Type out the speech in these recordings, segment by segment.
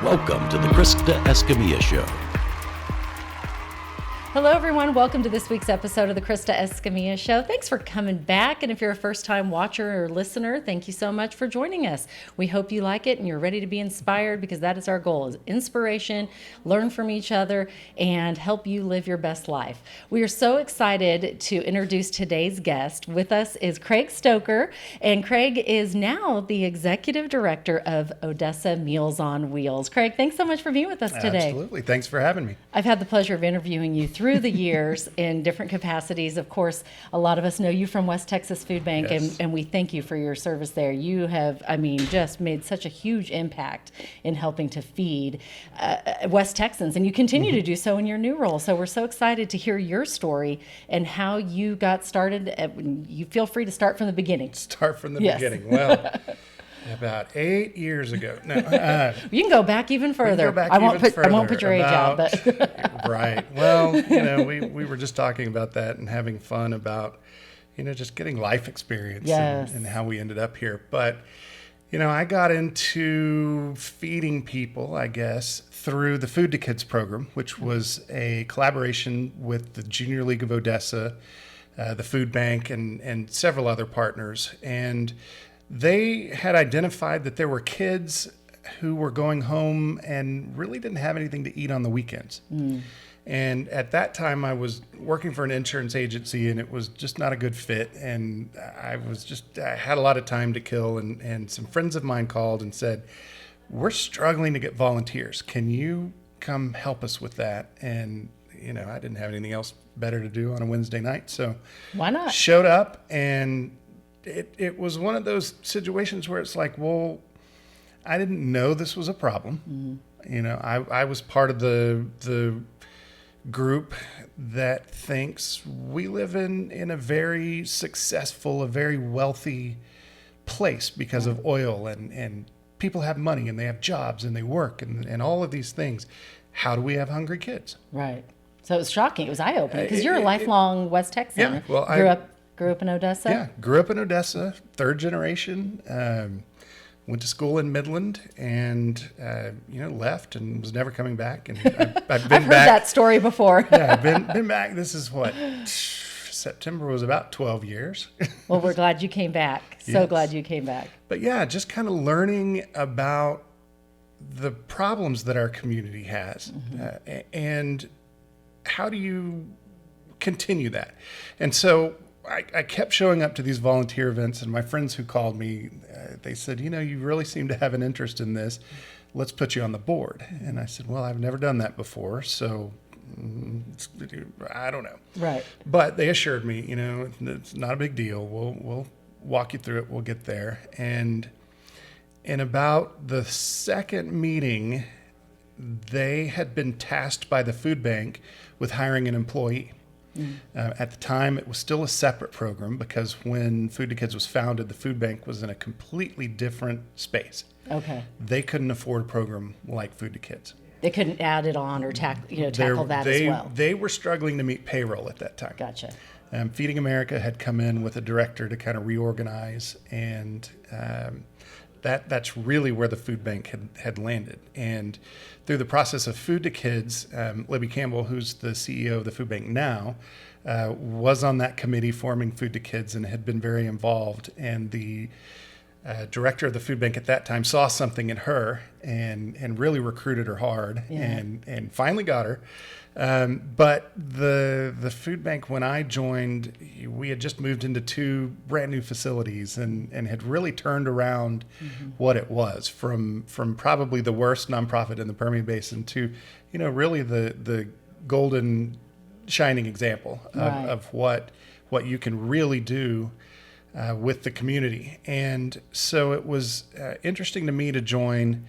Welcome to the Krista Escamilla Show. Hello, everyone. Welcome to this week's episode of the Krista Escamilla Show. Thanks for coming back. And if you're a first-time watcher or listener, thank you so much for joining us. We hope you like it and you're ready to be inspired, because that is our goal, is inspiration, learn from each other, and help you live your best life. We are so excited to introduce today's guest. With us is Craig Stoker, and Craig is now the Executive Director of Odessa Meals on Wheels. Craig, thanks so much for being with us today. Absolutely. Thanks for having me. I've had the pleasure of interviewing you through the years in different capacities. Of course, a lot of us know you from West Texas Food Bank, Yes. and we thank you for your service there. You have, just made such a huge impact in helping to feed West Texans, and you continue to do so in your new role. So we're so excited to hear your story and how you got started. You feel free to start from the beginning. Start from the Yes. beginning. Well, about 8 years ago. No, You can go back even further. I won't put your age out, but Right. Well, we were just talking about that and having fun about, just getting life experience Yes. and how we ended up here. But, I got into feeding people, I guess, through the Food to Kids program, which was a collaboration with the Junior League of Odessa, the Food Bank, and several other partners. And they had identified that there were kids who were going home and really didn't have anything to eat on the weekends. And at that time, I was working for an insurance agency, and it was just not a good fit. And I had a lot of time to kill. And some friends of mine called and said, "We're struggling to get volunteers. Can you come help us with that?" And, I didn't have anything else better to do on a Wednesday night. So why not? showed up, and it was one of those situations where it's like, well, I didn't know this was a problem. I was part of the group that thinks we live in a very successful, a very wealthy place because of oil, and people have money and they have jobs and they work and all of these things. How do we have hungry kids? Right. So it was shocking. It was eye-opening, because you're a lifelong West Texan. Yeah, well, Grew up in Odessa? Yeah, grew up in Odessa, third generation. Went to school in Midland, and left and was never coming back. And I've been I've heard back. that story before. Yeah, I've been back. This is what September was about 12 years. Well, we're glad you came back. So Yes. glad you came back. But yeah, just kind of learning about the problems that our community has, and how do you continue that? And so I kept showing up to these volunteer events, and my friends who called me, they said, you really seem to have an interest in this. Let's put you on the board. And I said, well, I've never done that before, so I don't know. Right. But they assured me, it's not a big deal. We'll walk you through it. We'll get there. And in about the second meeting, they had been tasked by the food bank with hiring an employee. At the time, it was still a separate program, because when Food to Kids was founded, the food bank was in a completely different space. Okay. They couldn't afford a program like Food to Kids. They couldn't add it on or tackle that as well. They were struggling to meet payroll at that time. Gotcha. Feeding America had come in with a director to kind of reorganize, and that's really where the food bank had landed. And through the process of Food to Kids, Libby Campbell, who's the CEO of the food bank now, was on that committee forming Food to Kids and had been very involved. And the director of the food bank at that time saw something in her and really recruited her hard, and finally got her. But the food bank, when I joined, we had just moved into 2 brand new facilities and had really turned around what it was from probably the worst nonprofit in the Permian Basin to, really the golden shining example of what you can really do with the community. And so it was interesting to me to join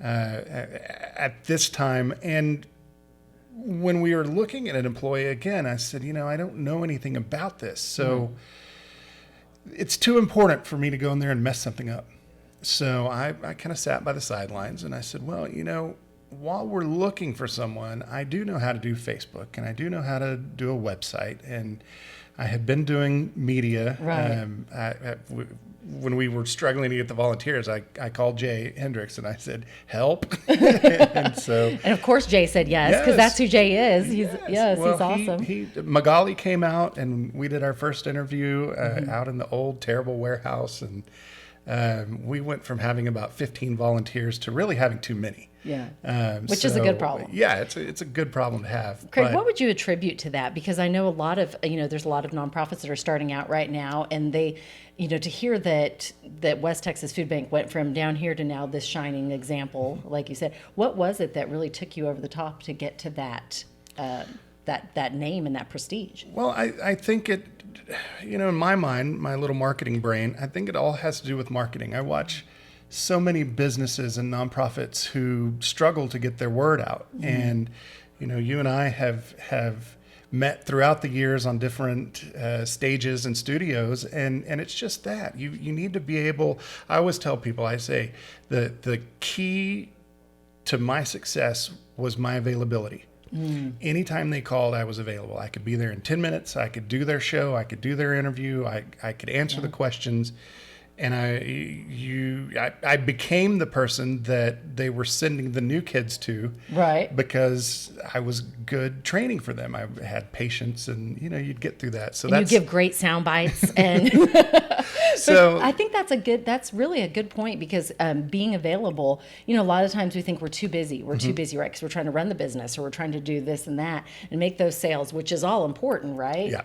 at this time. And when we were looking at an employee again, I said, I don't know anything about this. So it's too important for me to go in there and mess something up. So I kind of sat by the sidelines, and I said, well, while we're looking for someone, I do know how to do Facebook, and I do know how to do a website. And I had been doing media. Right. when we were struggling to get the volunteers, I called Jay Hendricks and I said, help. and of course Jay said yes, because that's who Jay is. He's well, he's awesome. Magali came out and we did our first interview out in the old terrible warehouse, and we went from having about 15 volunteers to really having too many. Yeah, which is a good problem. Yeah, it's a good problem to have. Craig, what would you attribute to that? Because I know there's a lot of nonprofits that are starting out right now, and they, to hear that West Texas Food Bank went from down here to now this shining example, like you said, what was it that really took you over the top to get to that that name and that prestige? Well, I think it, in my mind, my little marketing brain, I think it all has to do with marketing. I watch so many businesses and nonprofits who struggle to get their word out. Mm-hmm. And, you and I have met throughout the years on different stages and studios. And it's just that you need to be able, I always tell people, I say the key to my success was my availability. Anytime they called, I was available. I could be there in 10 minutes. I could do their show. I could do their interview. I could answer the questions. And I became the person that they were sending the new kids to, right? Because I was good training for them. I had patience, and you'd get through that. So you give great sound bites, and so I think that's really a good point, because being available. A lot of times we think we're too busy. We're too busy, right? Because we're trying to run the business, or we're trying to do this and that, and make those sales, which is all important, right? Yeah.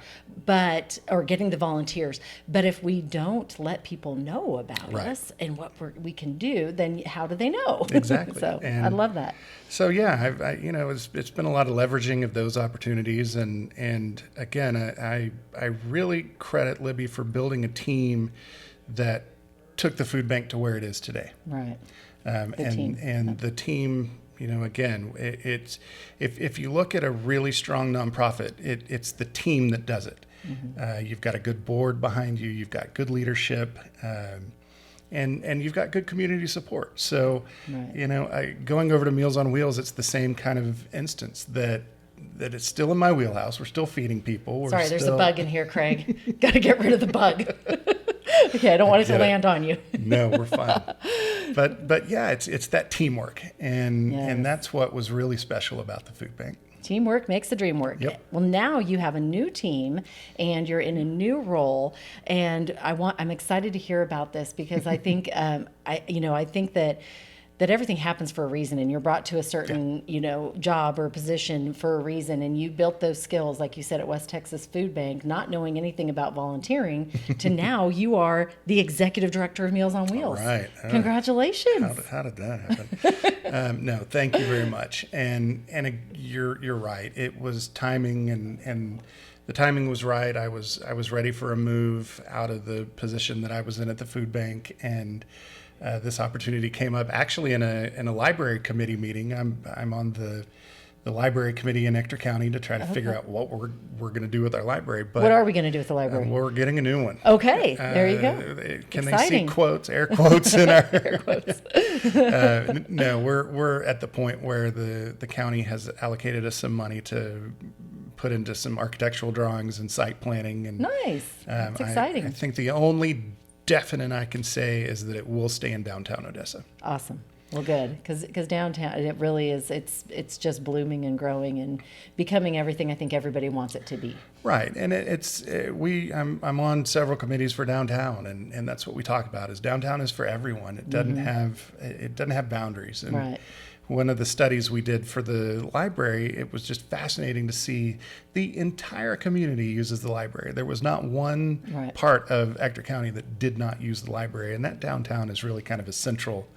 Or getting the volunteers. But if we don't let people know about us and what we can do, then how do they know? Exactly. So I love that. So yeah, it's been a lot of leveraging of those opportunities, and again, I really credit Libby for building a team that took the food bank to where it is today. Right. The team. Again, it's if you look at a really strong nonprofit, it's the team that does it. Mm-hmm. You've got a good board behind you. You've got good leadership, and you've got good community support. So, going over to Meals on Wheels, it's the same kind of instance that it's still in my wheelhouse. We're still feeding people. There's a bug in here, Craig. Got to get rid of the bug. Okay, I don't want it to land on you. No, we're fine. But yeah, it's that teamwork, and that's what was really special about the food bank. Teamwork makes the dream work. Yep. Well, now you have a new team and you're in a new role, and I'm excited to hear about this, because I think I think that everything happens for a reason, and you're brought to a certain job or position for a reason, and you built those skills, like you said, at West Texas Food Bank, not knowing anything about volunteering, to now you are the executive director of Meals on Wheels. All right. Congratulations. How did that happen? No, thank you very much. And you're right. It was timing, and the timing was right. I was ready for a move out of the position that I was in at the food bank, and this opportunity came up actually in a library committee meeting. I'm on the library committee in Ector County to try to figure out what we're going to do with our library. But what are we going to do with the library? We're getting a new one. Okay, there you go. Can Exciting. they see quotes, air quotes in our air quotes? No, we're at the point where the county has allocated us some money to put into some architectural drawings and site planning. And nice. That's exciting. I think the only definite I can say is that it will stay in downtown Odessa. Awesome. Well, good, because downtown, it really is. It's just blooming and growing and becoming everything I think everybody wants it to be. Right, and I'm on several committees for downtown, and that's what we talk about. Is downtown is for everyone. It doesn't have boundaries. And right. One of the studies we did for the library, it was just fascinating to see the entire community uses the library. There was not one part of Ector County that did not use the library, and that downtown is really kind of a central,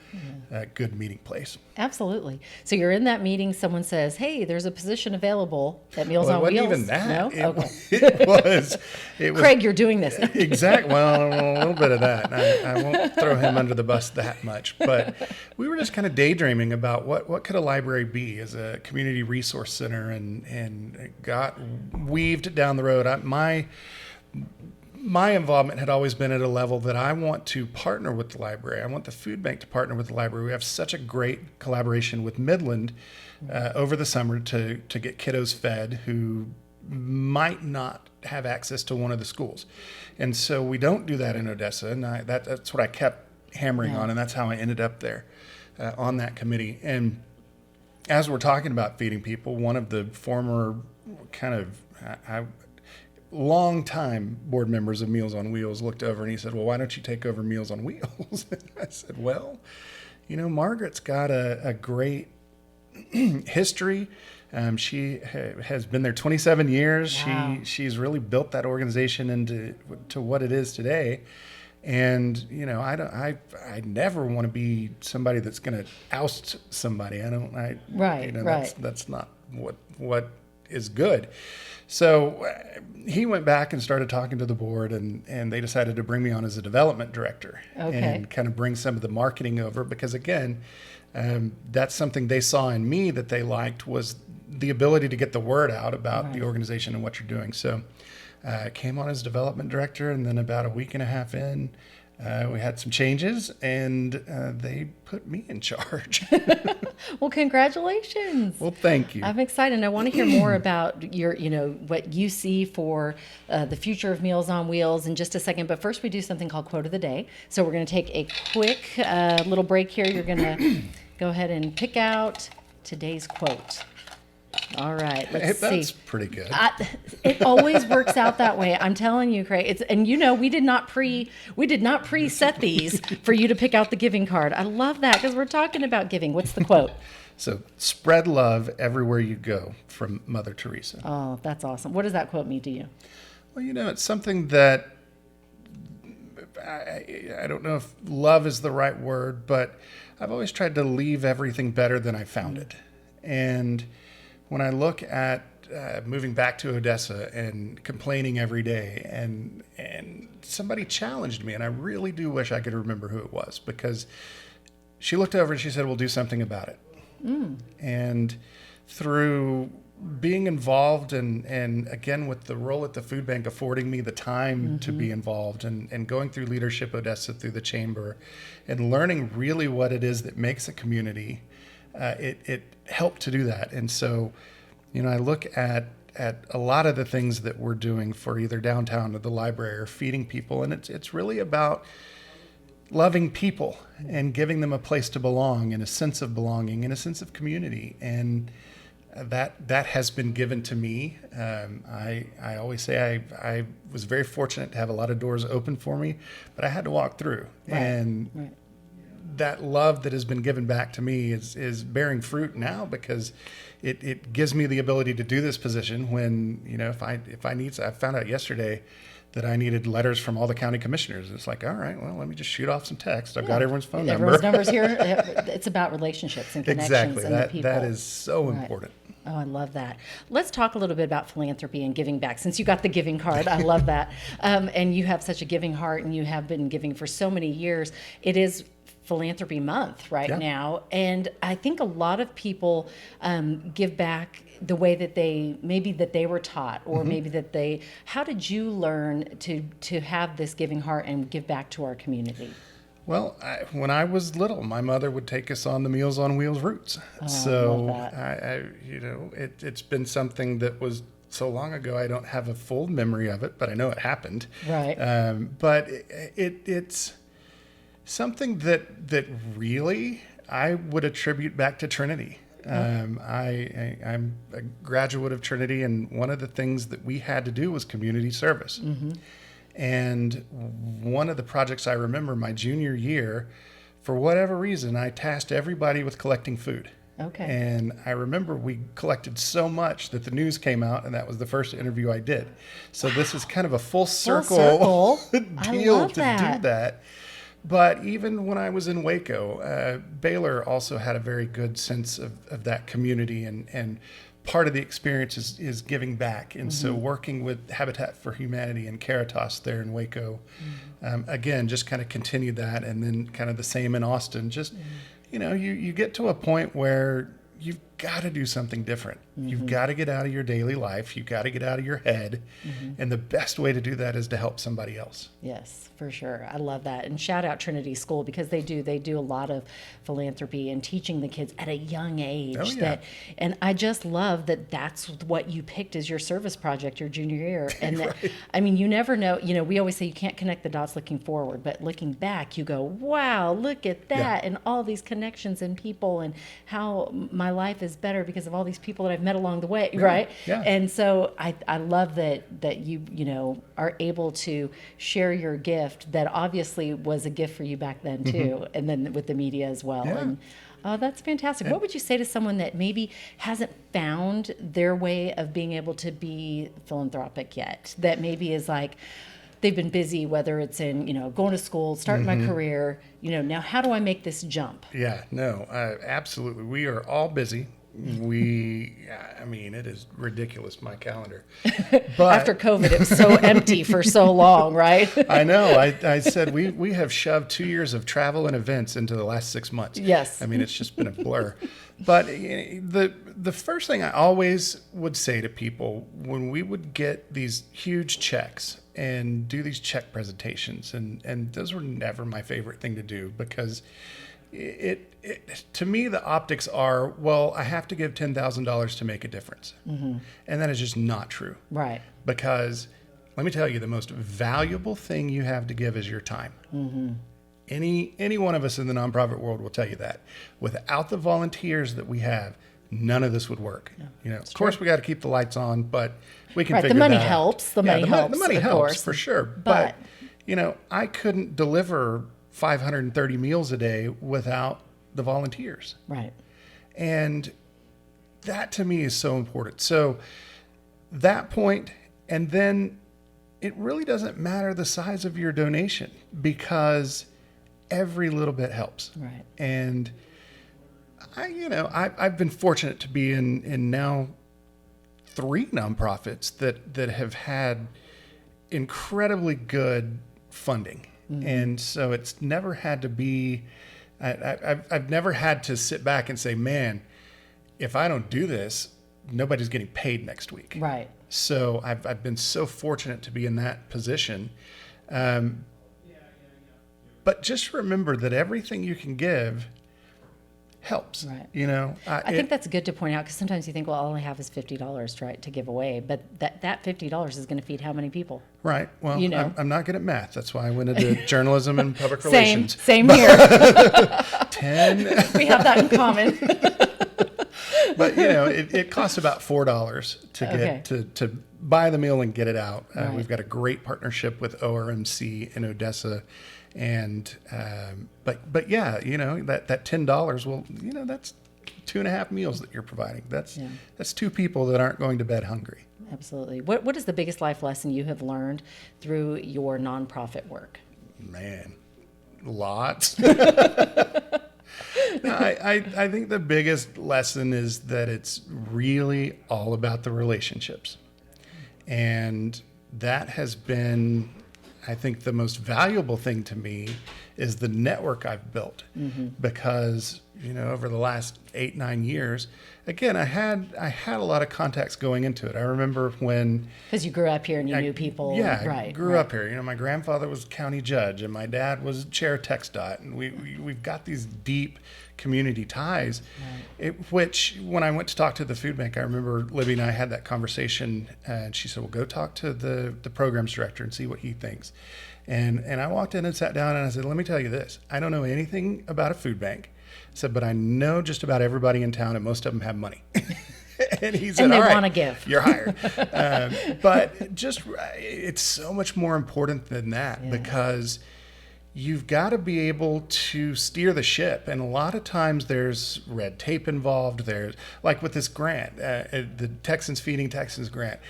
good meeting place. Absolutely. So you're in that meeting, someone says, hey, there's a position available at Meals on Wheels. It wasn't even that. No? Okay. It was. Craig, you're doing this. Exactly. Well, a little bit of that. I won't throw him under the bus that much, but we were just kind of daydreaming about what could a library be as a community resource center, and it got weaved down the road. My involvement had always been at a level that I want to partner with the library. I want the food bank to partner with the library. We have such a great collaboration with Midland over the summer to get kiddos fed who might not have access to one of the schools. And so we don't do that in Odessa. And that's what I kept hammering on. And that's how I ended up there on that committee. And as we're talking about feeding people, one of the former kind of long-time board members of Meals on Wheels looked over and he said, well, why don't you take over Meals on Wheels? And I said, well, Margaret's got a great history. She has been there 27 years. Wow. She's really built that organization into what it is today. And I never want to be somebody that's going to oust somebody. That's not what is good. So he went back and started talking to the board, and they decided to bring me on as a development director and kind of bring some of the marketing over, because again, that's something they saw in me that they liked, was the ability to get the word out about the organization and what you're doing. So came on as development director, and then about a week and a half in, we had some changes, and they put me in charge. Well, congratulations. Well, thank you. I'm excited. I want to hear more about your, what you see for the future of Meals on Wheels in just a second. But first, we do something called Quote of the Day. So we're going to take a quick little break here. You're going to go ahead and pick out today's quote. All right, let's see. That's pretty good. It always works out that way. I'm telling you, Craig. We did not preset these for you to pick out the giving card. I love that, because we're talking about giving. What's the quote? So, spread love everywhere you go, from Mother Teresa. Oh, that's awesome. What does that quote mean to you? Well, it's something that I don't know if love is the right word, but I've always tried to leave everything better than I found it. And when I look at moving back to Odessa and complaining every day, and somebody challenged me, and I really do wish I could remember who it was, because she looked over and she said, we'll do something about it. And through being involved and again, with the role at the food bank affording me the time to be involved, and going through Leadership Odessa through the chamber and learning really what it is that makes a community, it helped to do that. And so, I look at a lot of the things that we're doing for either downtown or the library or feeding people, and it's really about loving people and giving them a place to belong and a sense of belonging and a sense of community. And that has been given to me. I always say I was very fortunate to have a lot of doors open for me, but I had to walk through. That love that has been given back to me is bearing fruit now, because it gives me the ability to do this position when, if I need, I found out yesterday that I needed letters from all the county commissioners. It's like, all right, well, let me just shoot off some text. I've got everyone's phone number. Everyone's number's here. It's about relationships and connections and the people. That is so important. Oh, I love that. Let's talk a little bit about philanthropy and giving back. Since you got the giving card, I love that. And you have such a giving heart, and you have been giving for so many years. It is Philanthropy Month right now, and I think a lot of people give back the way that they were taught, or maybe that they. How did you learn to have this giving heart and give back to our community? Well, when I was little, my mother would take us on the Meals on Wheels routes. So I love that. It's been something that was so long ago. I don't have a full memory of it, but I know it happened. Right. But it's something that really I would attribute back to Trinity. I'm a graduate of Trinity, and one of the things that we had to do was community service. And one of the projects I remember my junior year, for whatever reason, I tasked everybody with collecting food. Okay. And I remember we collected so much that the news came out, and that was the first interview I did. So this is kind of a full circle deal to do that. But even when I was in Waco, Baylor also had a very good sense of that community, and part of the experience is giving back. And so working with Habitat for Humanity and Caritas there in Waco, again, just kind of continued that. And then kind of the same in Austin. Just, you get to a point where you've got to do something different. You've got to get out of your daily life. You've got to get out of your head. And the best way to do that is to help somebody else. Yes, for sure. I love that. And shout out Trinity School, because they do a lot of philanthropy and teaching the kids at a young age. Oh, yeah. And I just love that that's what you picked as your service project your junior year. And that, Right. I mean, you never know, we always say you can't connect the dots looking forward, but looking back, you go, wow, look at that. Yeah. And all these connections and people, and how my life is better because of all these people that I've met along the way. Right. Yeah. And so I love that you are able to share your gift that obviously was a gift for you back then too. And then with the media as well. Yeah. And that's fantastic. What would you say to someone that maybe hasn't found their way of being able to be philanthropic yet? That maybe is like, they've been busy, whether it's in, going to school, starting my career, now how do I make this jump? Yeah, no, absolutely. We are all busy. It is ridiculous, my calendar. But After COVID, it was so empty for so long, right? I know. I said we have shoved 2 years of travel and events into the last 6 months. Yes. It's just been a blur. But the first thing I always would say to people when we would get these huge checks and do these check presentations, and those were never my favorite thing to do, because to me, the optics are, well, I have to give $10,000 to make a difference. And that is just not true. Right. Because let me tell you, the most valuable thing you have to give is your time. Any one of us in the nonprofit world will tell you that. Without the volunteers that we have, none of this would work. Of course, we got to keep the lights on, but we can Right. figure The money that out. helps. The money helps. The money of helps course. for sure. But I couldn't deliver 530 meals a day without the volunteers. right. And that to me is so important. So that point, and then it really doesn't matter the size of your donation, because every little bit helps. Right. And I've been fortunate to be in now 3 nonprofits that have had incredibly good funding. And so it's never had to be, I've never had to sit back and say, man, if I don't do this, nobody's getting paid next week. Right. So I've been so fortunate to be in that position. But just remember that everything you can give helps. Right. I think that's good to point out, because sometimes you think, well, all I have is $50 to give away, but that $50 is going to feed how many people? Right. Well, I'm not good at math. That's why I went into journalism and public Same relations. here. 10. We have that in common. But it costs about $4 to get to buy the meal and get it out. Right. We've got a great partnership with ORMC in Odessa, and but yeah, that $10. Well, that's 2.5 meals that you're providing. That's 2 people that aren't going to bed hungry. Absolutely. What is the biggest life lesson you have learned through your nonprofit work? Man, lots. No, I think the biggest lesson is that it's really all about the relationships. And that has been, I think, the most valuable thing to me is the network I've built. Because, over the last 8-9 years, again, I had a lot of contacts going into it. I remember when... Because you grew up here and you knew people. Yeah, right, I grew up here. My grandfather was county judge, and my dad was chair of TxDOT, and we've got these deep community ties. Which, when I went to talk to the food bank, I remember Libby and I had that conversation, and she said, "Well, go talk to the programs director and see what he thinks." And I walked in and sat down, and I said, "Let me tell you this. I don't know anything about a food bank." I said, "But I know just about everybody in town, and most of them have money." And he said, And they "All right, want to give. You're hired." But it's so much more important than that, because you've got to be able to steer the ship. And a lot of times there's red tape involved. There's, like with this grant, the Texans Feeding Texans grant.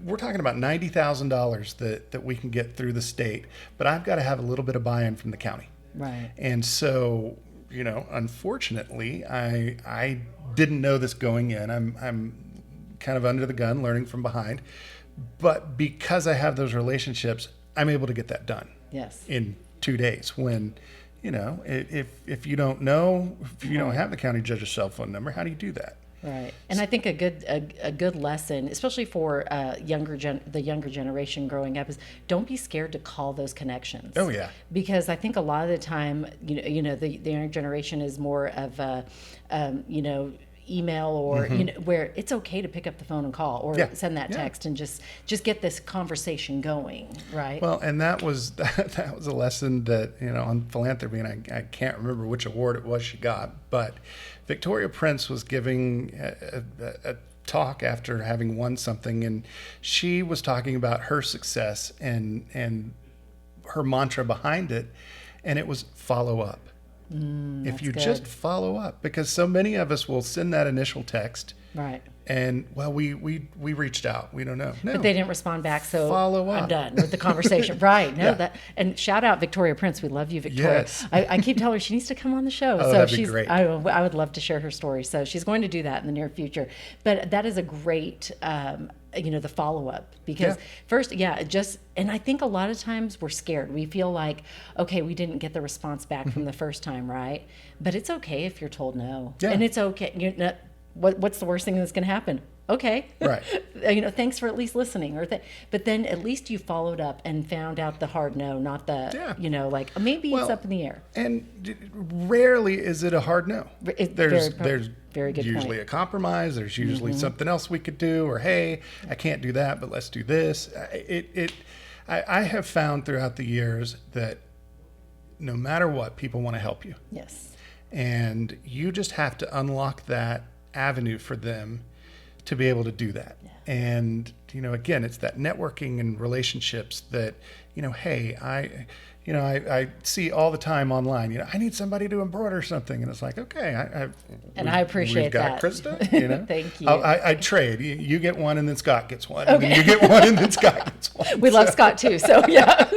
We're talking about $90,000 that we can get through the state, but I've got to have a little bit of buy-in from the county. Right. And so, unfortunately, I didn't know this going in. I'm kind of under the gun, learning from behind. But because I have those relationships, I'm able to get that done. Yes. In 2 days, when, if you don't know, if you don't have the county judge's cell phone number, how do you do that? Right, and I think a good lesson, especially for the younger generation growing up, is don't be scared to call those connections. Oh yeah, because I think a lot of the time, the younger generation is more of a, email or where it's okay to pick up the phone and call or send that text and just get this conversation going, right? Well, and that was a lesson that on philanthropy, and I can't remember which award it was she got, but Victoria Prince was giving a talk after having won something, and she was talking about her success and her mantra behind it, and it was follow up. If you just follow up, because so many of us will send that initial text, right? And we reached out. We don't know. No, but they didn't respond back. So follow up. I'm done with the conversation. Right? No, and shout out Victoria Prince. We love you, Victoria. Yes. I keep telling her she needs to come on the show. Oh, that'd be great. I would love to share her story. So she's going to do that in the near future. But that is a great. The follow-up, because first, and I think a lot of times we're scared. We feel like, okay, we didn't get the response back from the first time, right? But it's okay if you're told no. Yeah. And it's okay. What's the worst thing that's going to happen? Okay. Right. Thanks for at least listening. But then at least you followed up and found out the hard no, not the, maybe it's up in the air. And rarely is it a hard no. There's very good usually point. A compromise. There's usually something else we could do, or, hey, I can't do that, but let's do this. I have found throughout the years that no matter what, people want to help you. Yes. And you just have to unlock that avenue for them to be able to do that. Yeah. And, again, it's that networking and relationships that, hey, I see all the time online, I need somebody to embroider something. And it's like, okay. I appreciate we've got that. Krista, Thank you. I trade. You get one and then Scott gets one. Okay. And then you get one and then Scott gets one. We love Scott too. So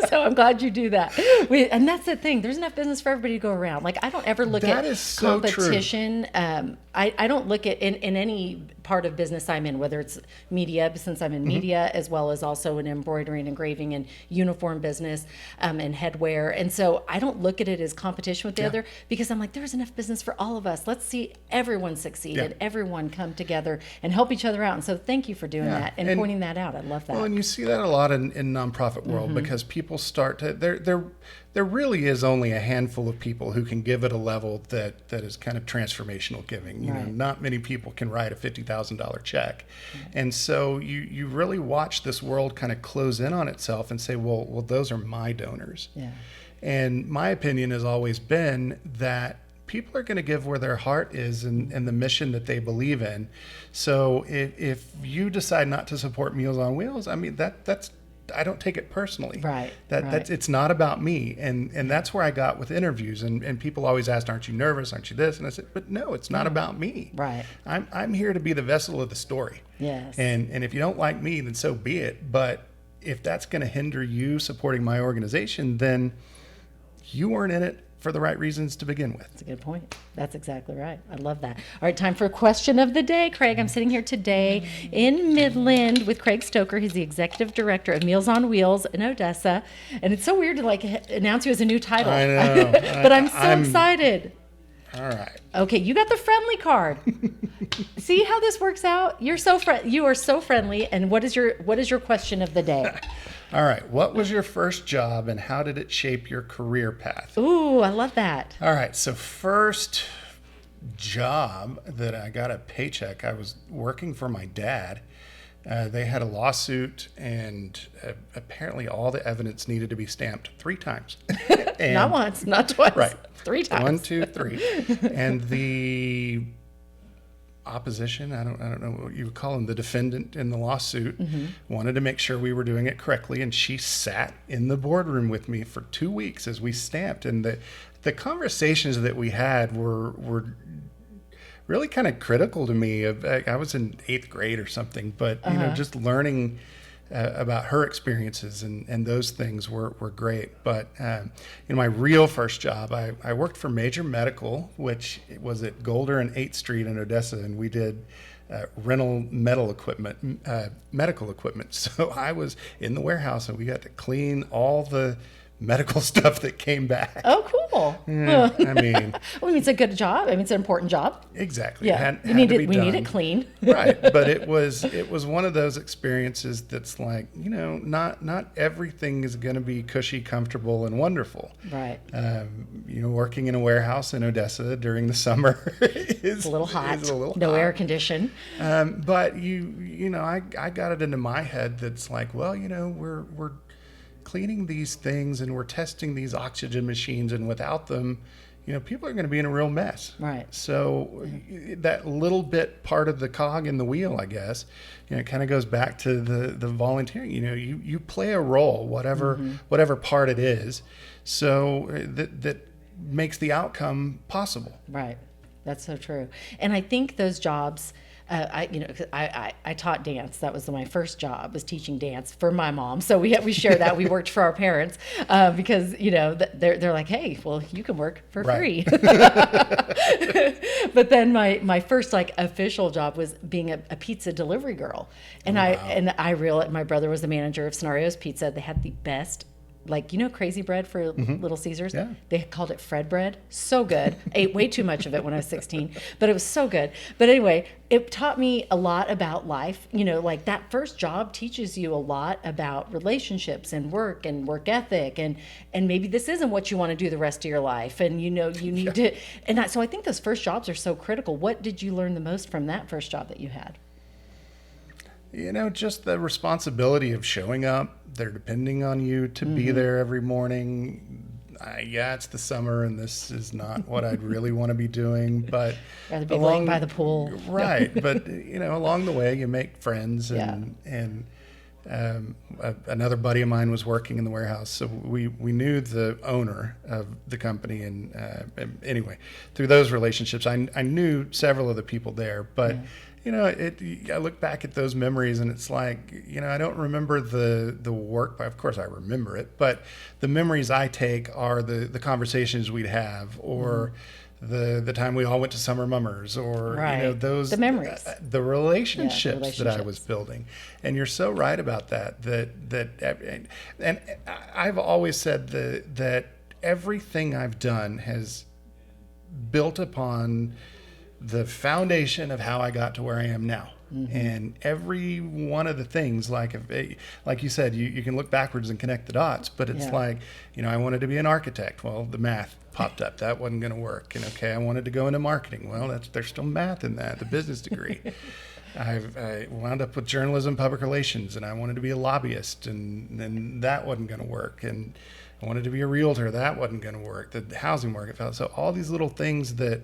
so I'm glad you do that. And that's the thing. There's enough business for everybody to go around. Like, I don't ever look that at is so competition. I don't look at in any part of business I'm in, whether it's media, since I'm in media, as well as also in embroidery and engraving and uniform business and headwear. And so I don't look at it as competition with the other, because I'm like, there's enough business for all of us. Let's see everyone succeed and everyone come together and help each other out. And so thank you for doing that and pointing that out. I love that. Well, and you see that a lot in nonprofit world, because people start to, there really is only a handful of people who can give at a level that is kind of transformational giving. Not many people can write a $50,000 check. And so you really watch this world kind of close in on itself and say, well, those are my donors. Yeah. And my opinion has always been that people are going to give where their heart is and the mission that they believe in. So if you decide not to support Meals on Wheels, I mean, that's I don't take it personally. Right. That's it's not about me. And that's where I got with interviews. And people always asked, aren't you nervous? Aren't you this? And I said, but no, it's not about me. Right. I'm here to be the vessel of the story. Yes. And if you don't like me, then so be it. But if that's going to hinder you supporting my organization, then you weren't in it for the right reasons to begin with. That's a good point. That's exactly right. I love that. All right, time for a question of the day. Craig, I'm sitting here today in Midland with Craig Stoker. He's the executive director of Meals on Wheels in Odessa. And it's so weird to announce you as a new title. I know. But I'm so excited. All right. Okay, you got the friendly card. See how this works out? You are so friendly. And what is your question of the day? All right. What was your first job and how did it shape your career path? Ooh, I love that. All right. So first job that I got a paycheck, I was working for my dad. They had a lawsuit, and apparently all the evidence needed to be stamped 3 times. And, not once, not twice. Right. 3 times. 1, 2, 3. And the opposition, I don't know what you would call him, the defendant in the lawsuit, wanted to make sure we were doing it correctly, and she sat in the boardroom with me for 2 weeks as we stamped. And the conversations that we had were really kind of critical to me. I was in 8th grade or something, but just learning about her experiences and those things were great. But my real first job, I worked for Major Medical, which was at Golder and 8th Street in Odessa, and we did rental medical equipment. So I was in the warehouse, and we got to clean all the medical stuff that came back. Oh, cool. Yeah, I mean, Well, it's a good job. I mean, it's an important job. exactly. Yeah. Had we need to it. be We need done. it clean. Right, but it was one of those experiences that's like, not everything is going to be cushy, comfortable, and wonderful. Right. Working in a warehouse in Odessa during the summer is A little hot. Is a little No hot. air condition. But I got it into my head that's like, well, we're cleaning these things and we're testing these oxygen machines, and without them, people are going to be in a real mess. Right. So that little bit part of the cog in the wheel, I guess, it kind of goes back to the volunteering. You play a role, whatever part it is, so that makes the outcome possible. Right. That's so true. And I think those jobs, I taught dance. That was my first job, was teaching dance for my mom. So we share that. We worked for our parents because they're like, hey, well, you can work for free. But then my first official job was being a pizza delivery girl, and I realized my brother was the manager of Scenarios Pizza. They had the best. Crazy bread for Little Caesars. Yeah. They called it Fred bread. So good. Ate way too much of it when I was 16, but it was so good. But anyway, it taught me a lot about life. That first job teaches you a lot about relationships and work ethic, and maybe this isn't what you want to do the rest of your life. And you need to, so I think those first jobs are so critical. What did you learn the most from that first job that you had? Just the responsibility of showing up. They're depending on you to be there every morning. It's the summer, and this is not what I'd really want to be doing. But rather be laying by the pool, right? But along the way, you make friends, and another buddy of mine was working in the warehouse, so we knew the owner of the company, and anyway, through those relationships, I knew several of the people there, but. I look back at those memories, and it's like, I don't remember the work, but of course I remember it, but the memories I take are the conversations we'd have, or the time we all went to Summer Mummers, or, those, the memories, the relationships that I was building. And you're so right about that, and I've always said that everything I've done has built upon the foundation of how I got to where I am now. And every one of the things, like you said, you can look backwards and connect the dots, but it's like, I wanted to be an architect. Well, the math popped up. That wasn't going to work. And I wanted to go into marketing. Well, there's still math in that, the business degree. I wound up with journalism, public relations, and I wanted to be a lobbyist, and that wasn't going to work. And I wanted to be a realtor. That wasn't going to work. The housing market fell. So all these little things that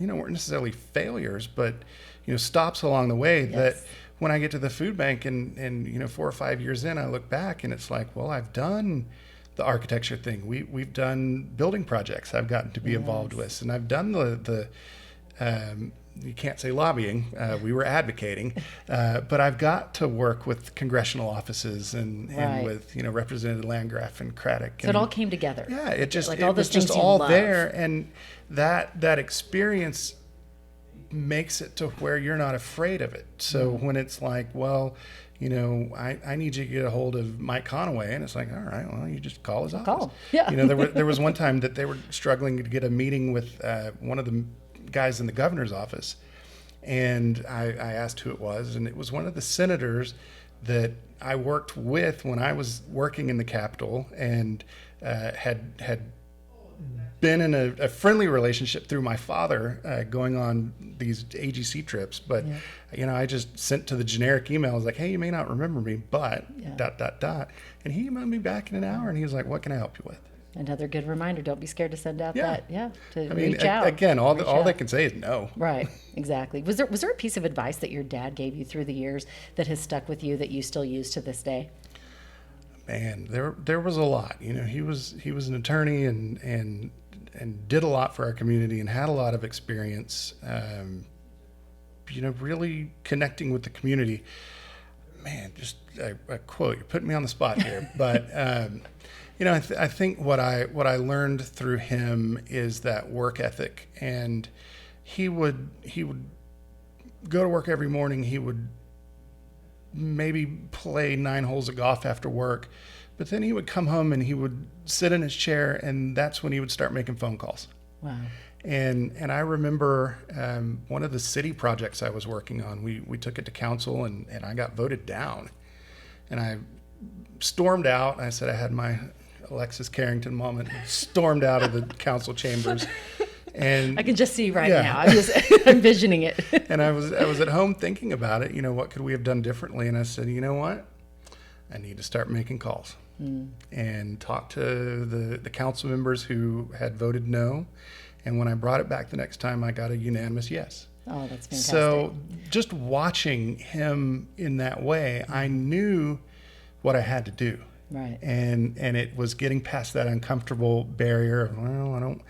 weren't necessarily failures, but stops along the way. That when I get to the food bank and 4 or 5 years in, I look back and it's like, well, I've done the architecture thing. We've done building projects I've gotten to be involved with, and I've done the you can't say lobbying. We were advocating, but I've got to work with congressional offices and with Representative Landgraf and Craddock. So it all came together. Yeah, it all was just all there, and that experience makes it to where you're not afraid of it. So when it's like, well, I need you to get a hold of Mike Conaway, and it's like, all right, well, you just call his office. Call. Yeah. There was one time that they were struggling to get a meeting with one of the guys in the governor's office, and I asked who it was, and it was one of the senators that I worked with when I was working in the Capitol, and had been in a friendly relationship through my father going on these AGC trips. But, I just sent to the generic emails like, hey, you may not remember me, but ... And he emailed me back in an hour, and he was like, what can I help you with? Another good reminder. Don't be scared to send out to reach out. Again, all they can say is no. Right, exactly. Was there a piece of advice that your dad gave you through the years that has stuck with you that you still use to this day? Man, there was a lot. He was an attorney and did a lot for our community and had a lot of experience. Really connecting with the community. Man, just a quote. You're putting me on the spot here, but. I think what I learned through him is that work ethic, and he would go to work every morning. He would maybe play 9 holes of golf after work, But then he would come home and he would sit in his chair, and that's when he would start making phone calls. Wow. And I remember one of the city projects I was working on, we took it to council, and I got voted down. And I stormed out. I said I had my Alexis Carrington moment, stormed out of the council chambers. And I can just see now. I'm just envisioning it. And I was at home thinking about it, what could we have done differently? And I said, you know what? I need to start making calls and talk to the council members who had voted no. And when I brought it back the next time, I got a unanimous yes. Oh, that's fantastic. So just watching him in that way, I knew what I had to do. Right. And it was getting past that uncomfortable barrier of, well, I don't,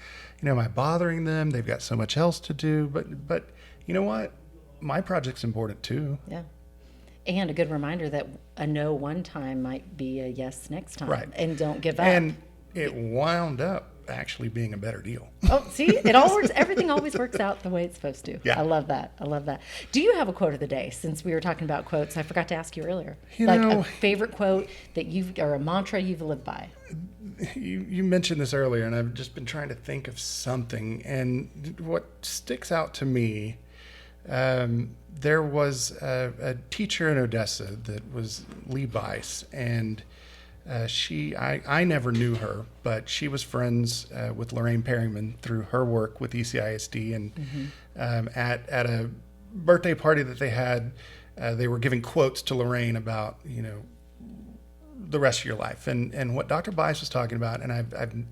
am I bothering them? They've got so much else to do. But you know what? My project's important too. Yeah. And a good reminder that a no one time might be a yes next time. Right. And don't give up. And it wound up actually being a better deal. Oh, see, it all works. Everything always works out the way it's supposed to. Yeah. I love that. Do you have a quote of the day? Since we were talking about quotes, I forgot to ask you earlier. A favorite quote that or a mantra you've lived by. You mentioned this earlier, and I've just been trying to think of something. And what sticks out to me, there was a teacher in Odessa that was Lee Bice, and I never knew her, but she was friends with Lorraine Perryman through her work with ECISD. And at a birthday party that they had, they were giving quotes to Lorraine about, the rest of your life. And what Dr. Bice was talking about, and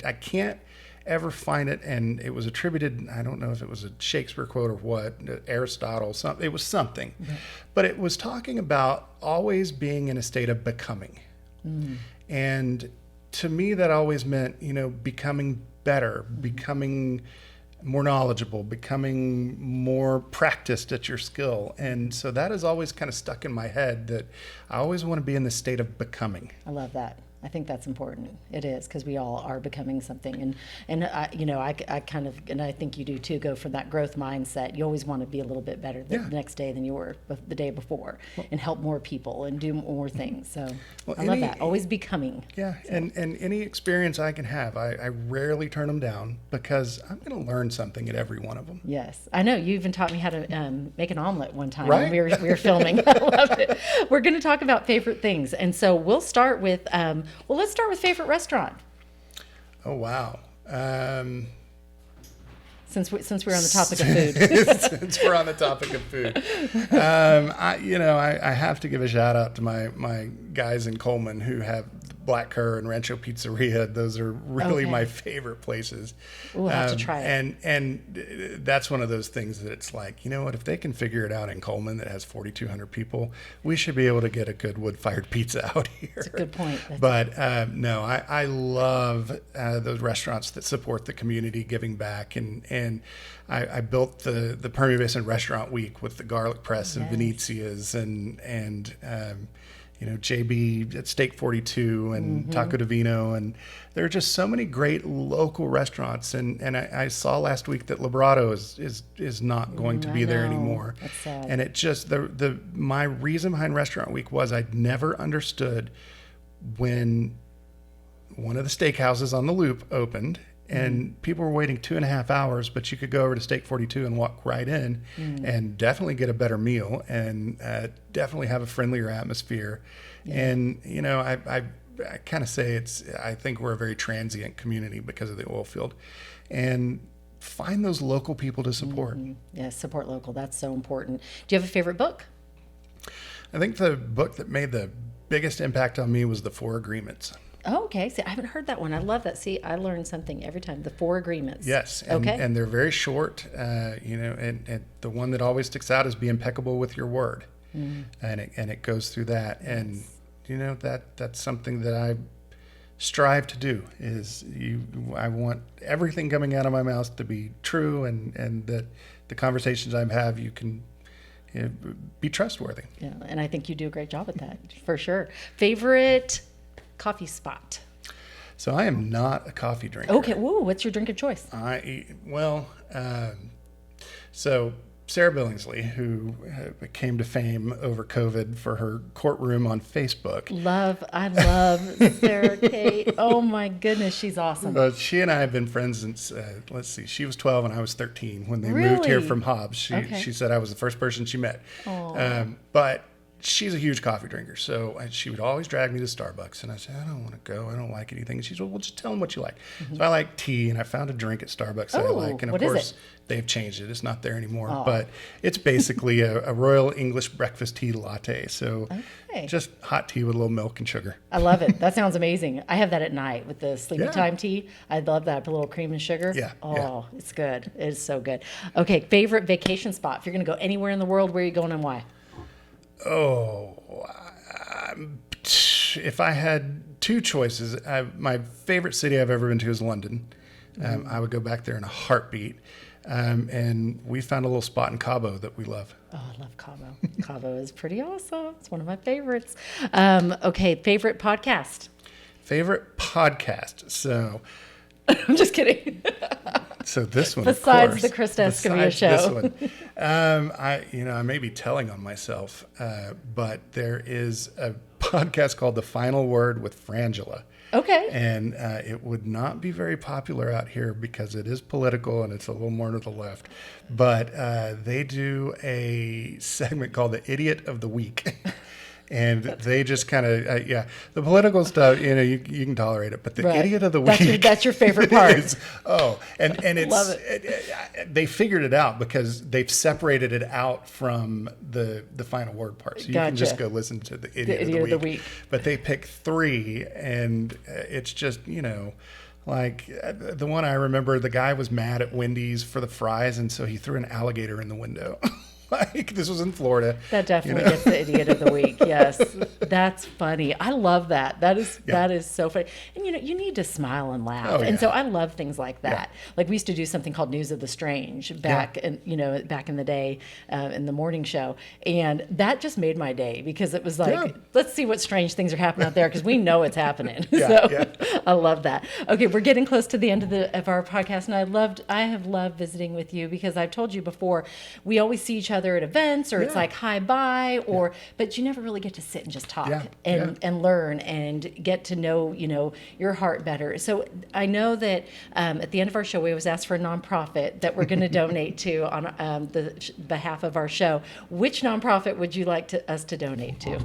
I can't ever find it, and it was attributed, I don't know if it was a Shakespeare quote or what, Aristotle, something. It was something. Mm-hmm. But it was talking about always being in a state of becoming. Mm. And to me, that always meant, becoming better, becoming more knowledgeable, becoming more practiced at your skill. And so that has always kind of stuck in my head, that I always want to be in the state of becoming. I love that. I think that's important. It is, because we all are becoming something, and I kind of, and I think you do too, go from that growth mindset. You always want to be a little bit better the next day than you were the day before, and help more people and do more things. So I love that. Always becoming. Yeah, so. and any experience I can have, I rarely turn them down, because I'm going to learn something at every one of them. Yes, I know. You even taught me how to make an omelet one time right? when we were filming. I love it. We're going to talk about favorite things, and so we'll start with. Let's start with favorite restaurant. Oh, wow. Since we're on the topic of food. Since we're on the topic of food. I have to give a shout out to my guys in Coleman who have Black Cur and Rancho Pizzeria. Those are really my favorite places. We'll have to try it. And that's one of those things that it's like, you know what, if they can figure it out in Coleman that has 4,200 people, we should be able to get a good wood-fired pizza out here. That's a good point. But no, I love those restaurants that support the community, giving back. And I built the Permian Basin Restaurant Week with the Garlic Press and Venezia's and JB at Steak 42 and Taco Divino, and there are just so many great local restaurants. And I saw last week that Librado is not going to be there anymore. That's sad. And it just my reason behind Restaurant Week was I'd never understood when one of the steakhouses on the Loop opened. And people were waiting 2.5 hours, but you could go over to Steak 42 and walk right in and definitely get a better meal and definitely have a friendlier atmosphere. Yeah. And, I kind of say I think we're a very transient community because of the oil field. And find those local people to support. Mm-hmm. Yes, support local. That's so important. Do you have a favorite book? I think the book that made the biggest impact on me was The Four Agreements. Oh, okay. See, I haven't heard that one. I love that. See, I learn something every time. The Four Agreements. Yes. And they're very short, and the one that always sticks out is be impeccable with your word. Mm. And it goes through that. And, that's something that I strive to do I want everything coming out of my mouth to be true, and that the conversations I have, you can be trustworthy. Yeah. And I think you do a great job at that, for sure. Favorite coffee spot? So I am not a coffee drinker. Okay. Whoa, what's your drink of choice? So Sarah Billingsley, who came to fame over COVID for her courtroom on Facebook. I love Sarah Kate. Oh my goodness, she's awesome. But she and I have been friends since, she was 12 and I was 13 when they moved Really? here from Hobbs. Okay. She said I was the first person she met. But she's a huge coffee drinker, so she would always drag me to Starbucks, and I said, I don't want to go, I don't like anything. And she said, well, just tell them what you like. So I like tea, and I found a drink at Starbucks that I like, and of what is course it? they've changed it. It's not there anymore, but it's basically a Royal English breakfast tea latte. So just hot tea with a little milk and sugar. I love it. That sounds amazing. I have that at night with the sleepy Yeah. time tea. I love that. Put a little cream and sugar. Yeah, Oh, it's good. It is so good. Okay, favorite vacation spot. If you're going to go anywhere in the world, where are you going and why? If I had two choices, my favorite city I've ever been to is London. I would go back there in a heartbeat. And we found a little spot in Cabo that we love. Oh, I love Cabo. Cabo is pretty awesome. It's one of my favorites. Okay, favorite podcast. Favorite podcast. So I'm just kidding. So this one, Besides of course, the Krista Escamilla besides show. This one, I may be telling on myself, but there is a podcast called The Final Word with Frangela. Okay. And it would not be very popular out here because it is political and it's a little more to the left. But they do a segment called The Idiot of the Week. And they just kind of, the political stuff, you can tolerate it, but the Idiot of the Week. That's your favorite part. And it's, Love it. They figured it out because they've separated it out from the final word part. So you can just go listen to the Idiot of the Week. But they pick three, and it's just, like the one I remember, the guy was mad at Wendy's for the fries, and so he threw an alligator in the window. Like, this was in Florida. That definitely gets the Idiot of the Week. Yes, that's funny. I love that. That is so funny. And you need to smile and laugh. And so I love things like that. Like we used to do something called News of the Strange back in the day in the morning show, and that just made my day because it was like, let's see what strange things are happening out there because we know it's happening. I love that. Okay, we're getting close to the end of our podcast, and I have loved visiting with you because I've told you before, we always see each other at events or it's like hi bye but you never really get to sit and just talk and learn and get to know your heart better. So I know that at the end of our show we always ask for a nonprofit that we're going to donate to on the behalf of our show. Which nonprofit would you like us to donate to?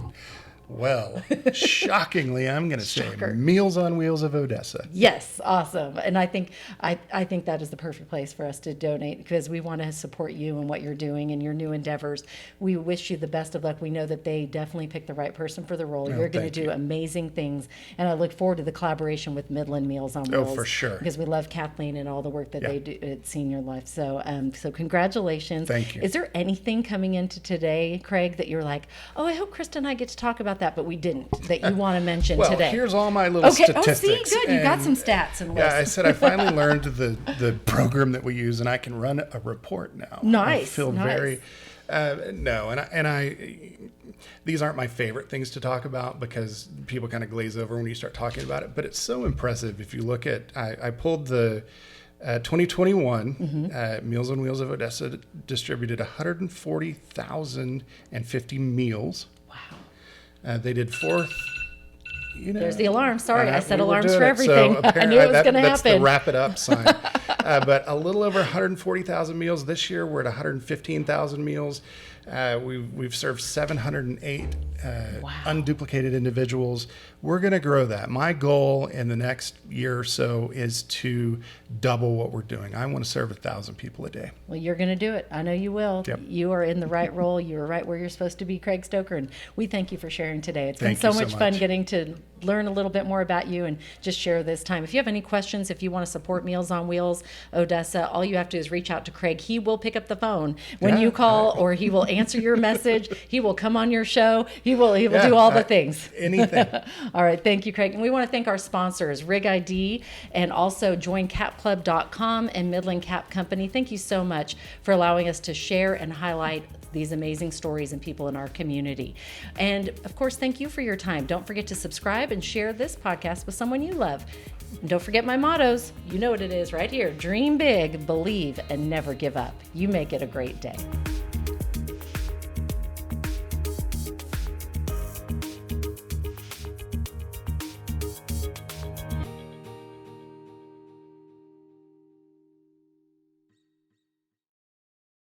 Well, shockingly, I'm going to say Meals on Wheels of Odessa. Yes, awesome. And I think that is the perfect place for us to donate because we want to support you and what you're doing and your new endeavors. We wish you the best of luck. We know that they definitely picked the right person for the role. You're going to do amazing things. And I look forward to the collaboration with Midland Meals on Wheels. Oh, for sure. Because we love Kathleen and all the work that they do at Senior Life. So congratulations. Thank you. Is there anything coming into today, Craig, that you're like, oh, I hope Krista and I get to talk about that, but we didn't, that you want to mention today? Well, here's all my little statistics. Oh, see, good. You got some stats and lists. Yeah, I said I finally learned the program that we use, and I can run a report now. Nice. I feel very... these aren't my favorite things to talk about because people kind of glaze over when you start talking about it, but it's so impressive. If you look at... I pulled the... 2021, Meals on Wheels of Odessa distributed 140,050 meals. Wow. They did There's the alarm. Sorry, I set we were alarms doing for it. everything. So I knew it was going to that's happen. the wrap it up sign. But a little over 140,000 meals this year. We're at 115,000 meals. We've served 708 unduplicated individuals. We're going to grow that. My goal in the next year or so is to double what we're doing. I want to serve 1,000 people a day. Well, you're going to do it. I know you will. Yep. You are in the right role. You're right where you're supposed to be, Craig Stoker. And we thank you for sharing today. It's been so much fun getting to learn a little bit more about you and just share this time. If you have any questions, if you want to support Meals on Wheels Odessa, all you have to do is reach out to Craig. He will pick up the phone when you call, or he will answer your message. He will come on your show. He will do all the things. Anything. All right. Thank you, Craig. And we want to thank our sponsors, Rig ID, and also joincapclub.com and Midland Cap Company. Thank you so much for allowing us to share and highlight these amazing stories and people in our community. And of course, thank you for your time. Don't forget to subscribe and share this podcast with someone you love. And don't forget my mottos. You know what it is right here. Dream big, believe, and never give up. You make it a great day.